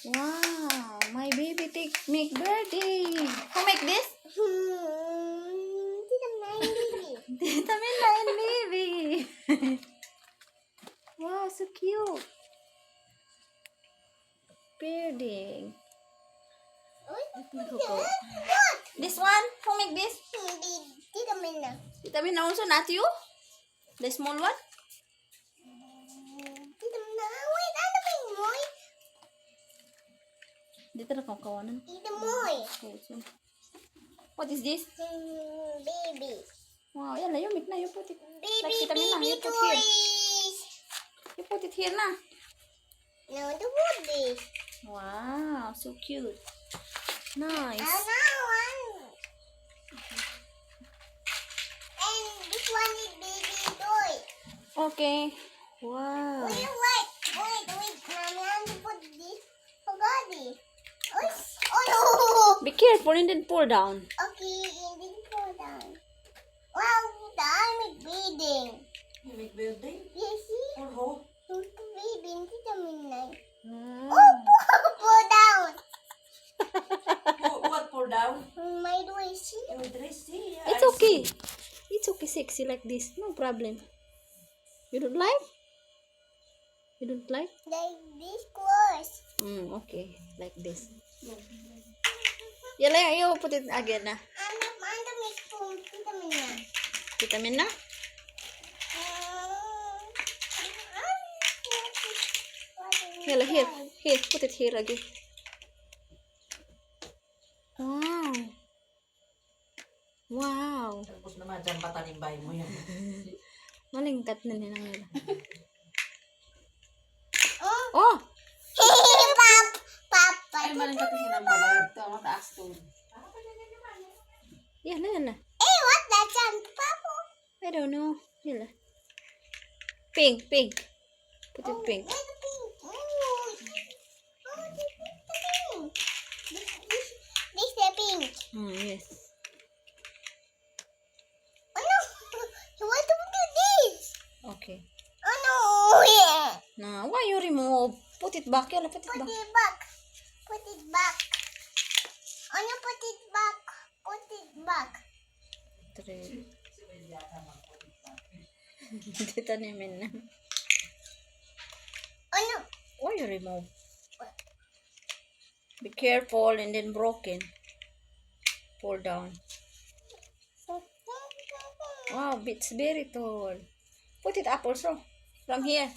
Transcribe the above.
Wow, my baby make birthday. Who make this? Tita Minna and baby. Wow, so cute. Birthday. This one? Who make this? Tita Minna. Tita Minna also, not you? The small one? Tita Minna. Wait, ano ba yung Moy? Dito na kang kawanan. Tita Moy. What is this? Baby. Wow, yan na, you make na, you put it. Baby, Like Tita Minna, baby you put here. toys. You put it here na. No, the woody. Wow, so cute. Nice. Another one. And this one is baby toy. Okay. Wow. Wait, Mommy, I want to put this for Daddy. Oh no! Be careful and then pour down. Okay, and then fall down. Wow, the arm is bleeding. You make birthday? Yes, see? For who? It's bleeding. Tita Minna. Mm. Oh, fall down. What pour down? My way, see? Your dress, see? Yeah, It's I okay. see. It's okay, sexy like this. No problem. You don't like? You don't like? Like this close. Okay. Like this. Yala, you put it again na. Anda may spoon. Tita Minna. Tita Minna? Yala, here. Here, put it here again. Wow. Wow. Tapos naman dyan patanimbay mo yan. Malingkat na nila ngayon. Oh, Oh! Papa. Ay, maling katingin ang balat. Ito, mataas to. Yala, yala. Hey, what that's on Papa? I don't know. Yala. Pink, pink. Put it pink. Where's the pink? Oh, this is the pink. This the pink. Yes. Oh no! You want to do this? Okay. Oh no! Yeah. Now, why you remove? Put it back. Yala, put it Put back. it back. Put it back. Oh no! Put it back. Put it back. Three. Tita ni Minna. Oh no! Why you remove? Be careful and then broken. Pull down. Wow, it's very tall. Put it up also. From here.